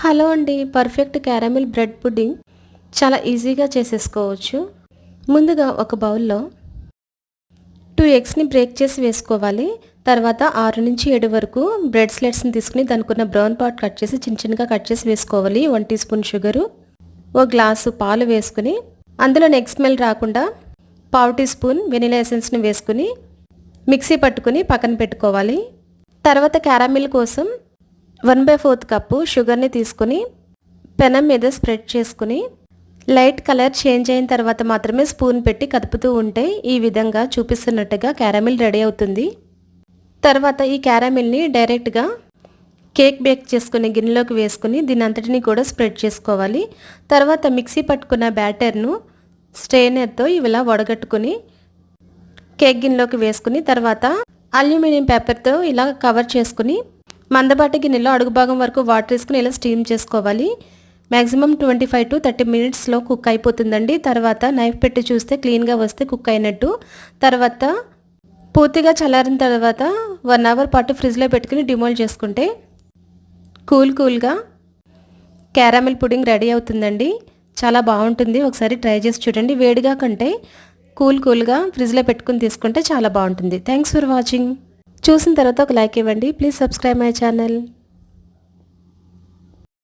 Hello అండి, perfect caramel bread pudding చాలా ఈజీగా చేసేసుకోవచ్చు. ముందుగా ఒక బౌల్లో 2 ఎగ్స్ని బ్రేక్ చేసి వేసుకోవాలి. తర్వాత 6 నుంచి 7 వరకు బ్రెడ్ స్లైడ్స్ని తీసుకుని దానికున్న బ్రౌన్ పార్ట్ కట్ చేసి చిన్న చిన్నగా కట్ చేసి వేసుకోవాలి. 1 టీ స్పూన్ షుగరు, 1 గ్లాసు పాలు వేసుకుని అందులో ఎగ్ స్మెల్ రాకుండా 1/2 టీ స్పూన్ వెనిలా ఎసెన్స్ని వేసుకుని మిక్సీ పట్టుకుని పక్కన పెట్టుకోవాలి. తర్వాత క్యారమిల్ కోసం 1/4 కప్పు షుగర్ని తీసుకుని పెనం మీద స్ప్రెడ్ చేసుకుని లైట్ కలర్ చేంజ్ అయిన తర్వాత మాత్రమే స్పూన్ పెట్టి కదుపుతూ ఉంటే ఈ విధంగా చూపిస్తున్నట్టుగా క్యారమిల్ రెడీ అవుతుంది. తర్వాత ఈ క్యారమిల్ని డైరెక్ట్గా కేక్ బేక్ చేసుకునే గిన్నెలోకి వేసుకుని దీని అంతటిని కూడా స్ప్రెడ్ చేసుకోవాలి. తర్వాత మిక్సీ పట్టుకున్న బ్యాటర్ను స్ట్రెయినర్తో ఇలా వడగట్టుకుని కేక్ గిన్నెలోకి వేసుకుని తర్వాత అల్యూమినియం పేపర్తో ఇలా కవర్ చేసుకుని మందపాటి గిన్నెలో అడుగు భాగం వరకు వాటర్ వేసుకుని ఇలా స్టీమ్ చేసుకోవాలి. మ్యాక్సిమం 25 to 30 మినిట్స్లో కుక్ అయిపోతుందండి. తర్వాత నైఫ్ పెట్టి చూస్తే క్లీన్గా వస్తే కుక్ అయినట్టు. తర్వాత పూర్తిగా చల్లారిన తర్వాత 1 అవర్ పాటు ఫ్రిడ్జ్లో పెట్టుకుని డిమోల్డ్ చేసుకుంటే కూల్గా క్యారమిల్ పుడింగ్ రెడీ అవుతుందండి. చాలా బాగుంటుంది. ఒకసారి ట్రై చేసి చూడండి. వేడిగా కంటే కూల్గా ఫ్రిడ్జ్లో పెట్టుకుని తీసుకుంటే చాలా బాగుంటుంది. Thanks for watching. చూసిన తర్వాత ఒక లైక్ ఇవ్వండి. Please subscribe my channel.